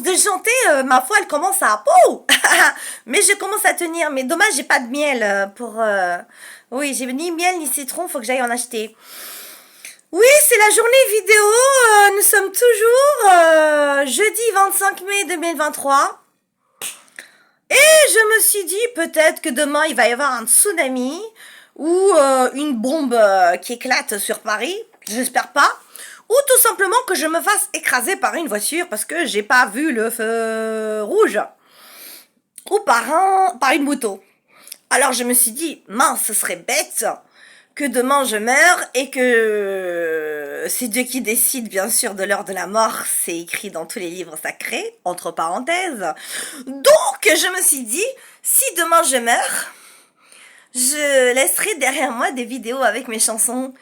force de chanter, ma foi, elle commence à... Pouh mais je commence à tenir. Mais dommage, j'ai pas de miel pour... Oui, j'ai ni miel ni citron, faut que j'aille en acheter. Oui, c'est la journée vidéo. Nous sommes toujours jeudi 25 mai 2023. Et je me suis dit peut-être que demain il va y avoir un tsunami ou une bombe qui éclate sur Paris. J'espère pas. Ou tout simplement que je me fasse écraser par une voiture parce que j'ai pas vu le feu rouge. Ou par une moto. Alors je me suis dit, mince, ce serait bête que demain je meure et que c'est Dieu qui décide bien sûr de l'heure de la mort, c'est écrit dans tous les livres sacrés, entre parenthèses. Donc je me suis dit, si demain je meurs, je laisserai derrière moi des vidéos avec mes chansons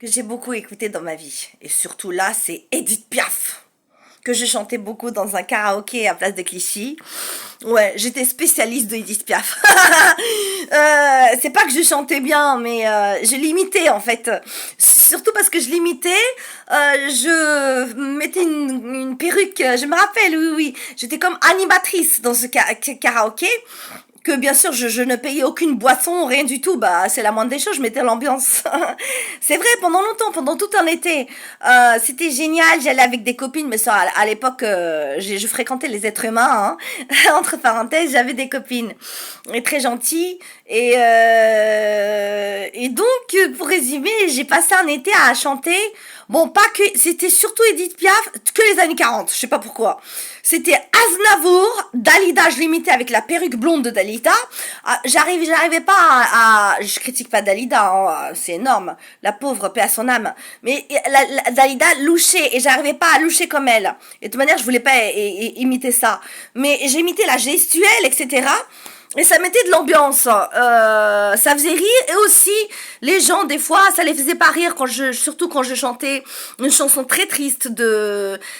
que j'ai beaucoup écoutées dans ma vie. Et surtout là, c'est Edith Piaf, que je chantais beaucoup dans un karaoké à Place de Clichy. Ouais, j'étais spécialiste de Edith Piaf. C'est pas que je chantais bien, mais je l'imitais en fait. Surtout parce que je l'imitais, je mettais une perruque, je me rappelle, oui. J'étais comme animatrice dans ce karaoké. Que bien sûr je ne payais aucune boisson, rien du tout, bah c'est la moindre des choses, je mettais l'ambiance. C'est vrai, pendant longtemps, pendant tout un été, c'était génial, j'allais avec des copines, mais ça à l'époque je fréquentais les êtres humains, hein. Entre parenthèses, j'avais des copines, et très gentilles, et donc pour résumer, j'ai passé un été à chanter. Bon, pas que, c'était surtout Edith Piaf, que les années 40, je sais pas pourquoi. C'était Aznavour, Dalida, je l'imitais avec la perruque blonde de Dalida. J'arrivais pas je critique pas Dalida, hein, c'est énorme, la pauvre, paix à son âme. Mais Dalida louchait, et j'arrivais pas à loucher comme elle. Et de toute manière, je voulais pas imiter ça. Mais j'imitais la gestuelle, etc., et ça mettait de l'ambiance, ça faisait rire, et aussi les gens des fois ça les faisait pas rire surtout quand je chantais une chanson très triste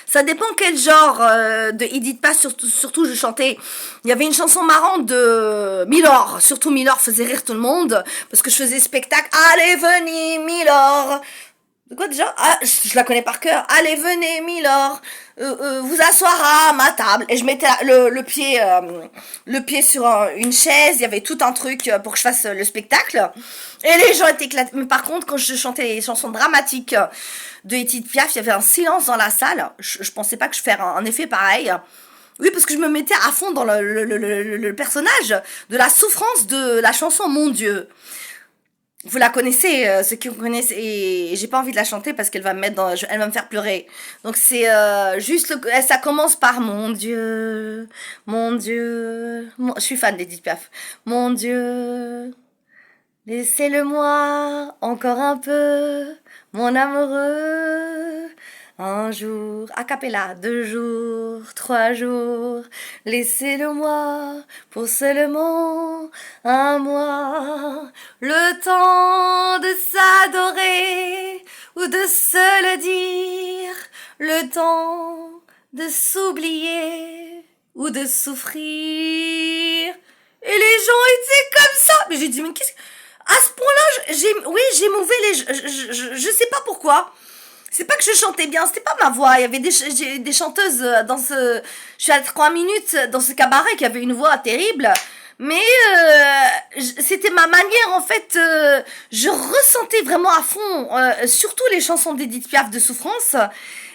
ça dépend quel genre de Edith Piaf, surtout je chantais, il y avait une chanson marrante de Milord, surtout Milord faisait rire tout le monde parce que je faisais spectacle, allez venez Milord. De quoi déjà? Ah, je la connais par cœur. Allez, venez, Milord, vous asseoir à ma table. Et je mettais le pied sur une chaise. Il y avait tout un truc pour que je fasse le spectacle. Et les gens étaient éclatés. Mais par contre, quand je chantais les chansons dramatiques de Edith Piaf, il y avait un silence dans la salle. Je pensais pas que je ferais un effet pareil. Oui, parce que je me mettais à fond dans le personnage de la souffrance de la chanson Mon Dieu. Vous la connaissez, ceux qui connaissent, et j'ai pas envie de la chanter parce qu'elle va me mettre elle va me faire pleurer. Donc c'est juste ça commence par mon Dieu, je suis fan d'Edith Piaf. Mon Dieu, laissez-le-moi encore un peu, mon amoureux. Un jour, a cappella, 2 jours, 3 jours, laissez-le-moi pour seulement un mois, le temps de s'adorer ou de se le dire, le temps de s'oublier ou de souffrir. Et les gens étaient comme ça. Mais j'ai dit, mais qu'est-ce que... À ce point-là, j'émouvais je sais pas pourquoi. C'est pas que je chantais bien, c'était pas ma voix. Il y avait des chanteuses je suis à 3 minutes dans ce cabaret qui avait une voix terrible. Mais c'était ma manière en fait. Je ressentais vraiment à fond, surtout les chansons d'Edith Piaf de souffrance.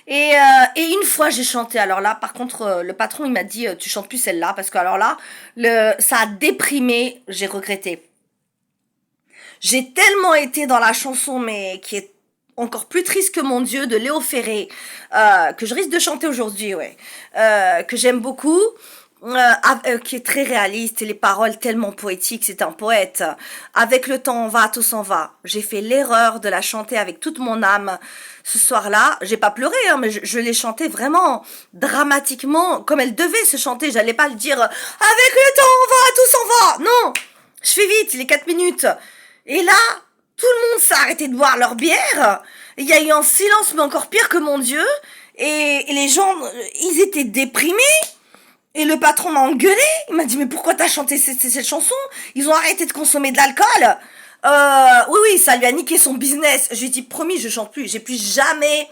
Et une fois j'ai chanté. Alors là, par contre, le patron il m'a dit tu chantes plus celle-là parce que alors là, ça a déprimé. J'ai regretté. J'ai tellement été dans la chanson, mais qui est encore plus triste que Mon Dieu de Léo Ferré, que je risque de chanter aujourd'hui, ouais, que j'aime beaucoup, qui est très réaliste et les paroles tellement poétiques, c'est un poète. Avec le temps on va, tout s'en va. J'ai fait l'erreur de la chanter avec toute mon âme ce soir-là. J'ai pas pleuré, hein, mais je l'ai chanté vraiment dramatiquement, comme elle devait se chanter. J'allais pas le dire avec le temps on va, tout s'en va. Non, je fais vite, il est 4 minutes. Et là, tout le monde s'est arrêté de boire leur bière. Il y a eu un silence, mais encore pire que Mon Dieu. Et les gens, ils étaient déprimés. Et le patron m'a engueulé. Il m'a dit, mais pourquoi t'as chanté cette chanson? Ils ont arrêté de consommer de l'alcool. Oui, ça lui a niqué son business. J'ai dit, promis, je chante plus. J'ai plus jamais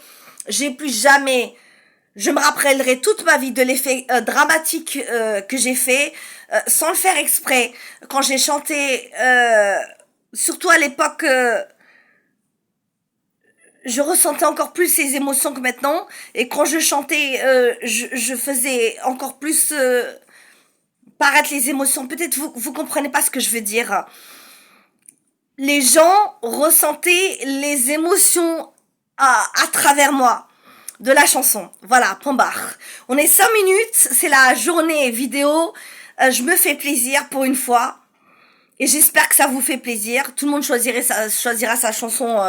Je me rappellerai toute ma vie de l'effet dramatique que j'ai fait, sans le faire exprès. Quand j'ai chanté, surtout à l'époque, je ressentais encore plus ces émotions que maintenant. Et quand je chantais, je faisais encore plus paraître les émotions. Peut-être vous comprenez pas ce que je veux dire. Les gens ressentaient les émotions à travers moi de la chanson. Voilà, point barre. On est 5 minutes, c'est la journée vidéo. Je me fais plaisir pour une fois. Et j'espère que ça vous fait plaisir. Tout le monde choisira sa chanson.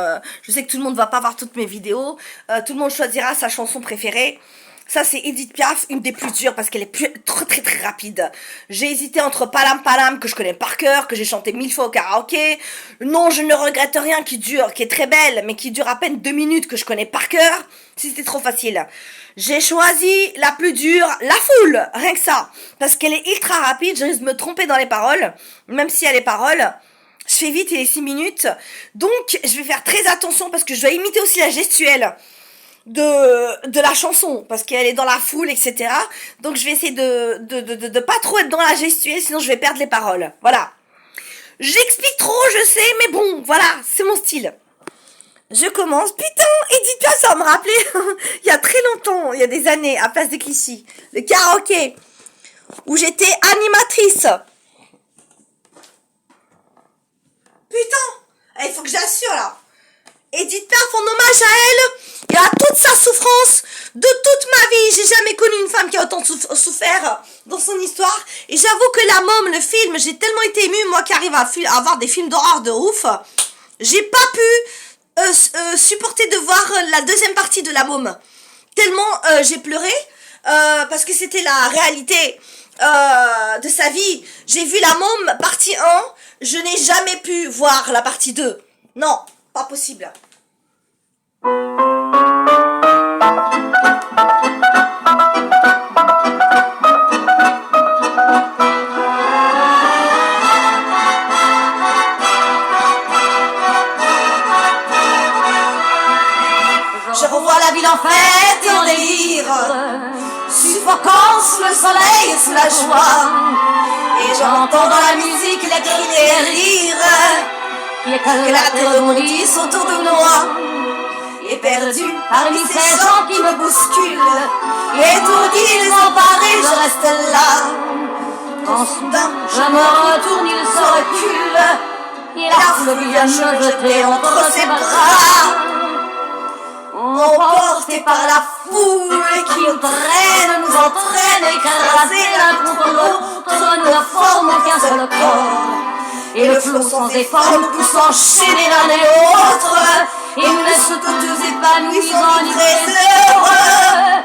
Je sais que tout le monde va pas voir toutes mes vidéos. Tout le monde choisira sa chanson préférée. Ça, c'est Edith Piaf, une des plus dures parce qu'elle est très très rapide. J'ai hésité entre Palam Palam, que je connais par cœur, que j'ai chanté 1000 fois au karaoké. Non, je ne regrette rien, qui dure, qui est très belle, mais qui dure à peine 2 minutes, que je connais par cœur. Si c'était trop facile. J'ai choisi la plus dure, La Foule, rien que ça. Parce qu'elle est ultra rapide, je risque de me tromper dans les paroles. Même s'il y a les paroles, je fais vite, il est 6 minutes. Donc, je vais faire très attention parce que je dois imiter aussi la gestuelle de la chanson, parce qu'elle est dans la foule, etc. Donc je vais essayer de pas trop être dans la gestuelle, sinon je vais perdre les paroles. Voilà. J'explique trop, je sais, mais bon, voilà, c'est mon style. Je commence. Putain, Edith Piaf, ça va me rappeler il y a très longtemps, il y a des années, à Place des Clichy, le karaoké, où j'étais animatrice. Putain, il faut que j'assure là. Edith Piaf, en hommage à elle et à toute sa souffrance de toute ma vie. J'ai jamais connu une femme qui a autant souffert dans son histoire. Et j'avoue que La Môme, le film, j'ai tellement été émue, moi qui arrive à avoir des films d'horreur de ouf, j'ai pas pu supporter de voir la deuxième partie de La Môme. Tellement j'ai pleuré, parce que c'était la réalité de sa vie. J'ai vu La Môme partie 1, je n'ai jamais pu voir la partie 2. Non, pas possible. Je revois la ville en fête et en délire, suffocant sous le soleil et sous la joie. Et j'entends dans la musique les cris et les rires, que la terre rebondisse autour de moi. Et perdu parmi ces gens qui me bousculent, étourdi, désemparé, je reste là. Quand soudain je me retourne, il se recule, et la foule vient me jeter entre ses bras. Emportés par la foule qui nous traîne, nous entraîne, écrasés l'un contre l'autre, nous ne formons qu'un seul corps. Et le flot sans effort nous pousse enchaîner l'un et l'autre, et nous laisse tous épanouis, enivrés et heureux.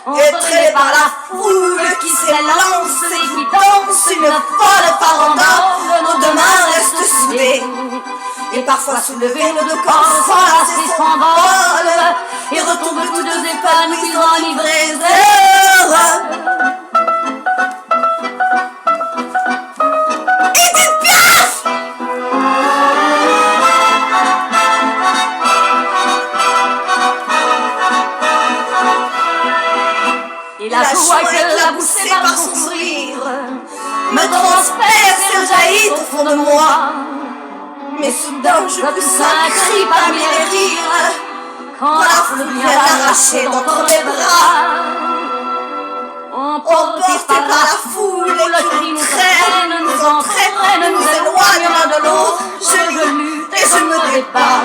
Entraînés par la foule qui s'élance et qui danse une folle farandole, nos deux mains restent soudées. Et parfois soulevés, nos deux corps s'enlacent et s'envolent, et retombent tous deux épanouis, enivrés et heureux. Edith Piaf! Et la joie que la poussée par son sourire me transperce et jaillit au fond de moi. Mais soudain je pousse un cri parmi les rires, quand la foule vient l'arracher d'entre mes bras. Emportés par la foule qui nous traîne, nous entraîne, nous éloigne l'un de l'autre, je lutte et je me débat.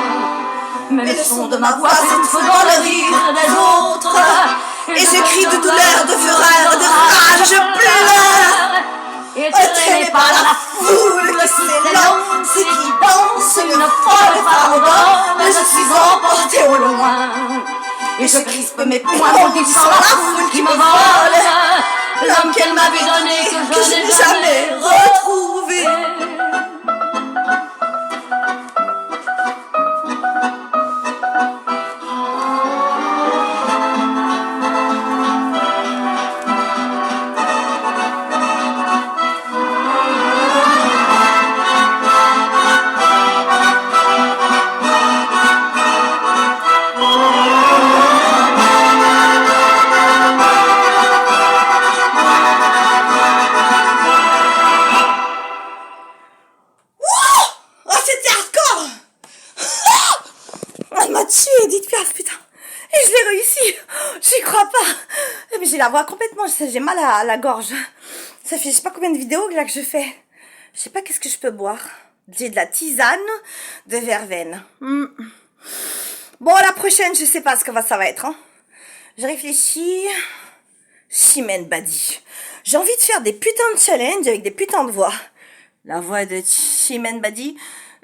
Mais le son de ma voix s'étouffe dans le rire des autres, et je crie de douleur, de fureur, de rage, je pleure. Traîné par la foule qui s'élance et qui danse une folle farandole, je suis emporté au loin, et je crispe mes poings en glissant la foule qui me vole l'homme qu'elle m'avait donné, que je n'ai jamais retrouvé. Edith Piaf, putain. Et je l'ai réussi. J'y crois pas. Mais j'ai la voix complètement, j'ai mal à la gorge. Ça fait je sais pas combien de vidéos là que je fais. Je sais pas qu'est-ce que je peux boire. J'ai de la tisane de verveine. Bon, la prochaine, je sais pas ce que ça va être. Hein. Je réfléchis. Chimène Badi. J'ai envie de faire des putains de challenges avec des putains de voix. La voix de Chimène Badi.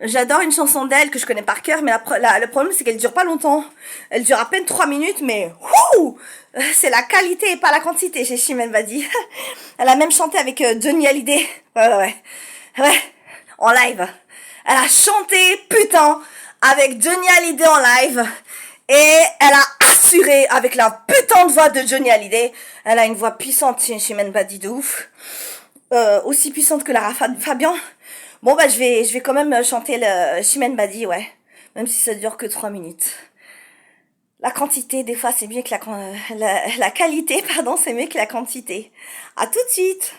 J'adore une chanson d'elle que je connais par cœur, mais le problème c'est qu'elle dure pas longtemps. Elle dure à peine 3 minutes, mais c'est la qualité et pas la quantité chez Chimène Badi. Elle a même chanté avec Johnny Hallyday. Ouais, en live. Elle a chanté, putain, avec Johnny Hallyday en live. Et elle a assuré avec la putain de voix de Johnny Hallyday. Elle a une voix puissante chez Chimène Badi de ouf. Aussi puissante que Lara Fabian. Bon bah je vais quand même chanter le Chimène Badi, ouais. Même si ça dure que 3 minutes. La quantité, des fois, c'est mieux que la qualité, pardon, c'est mieux que la quantité. À tout de suite!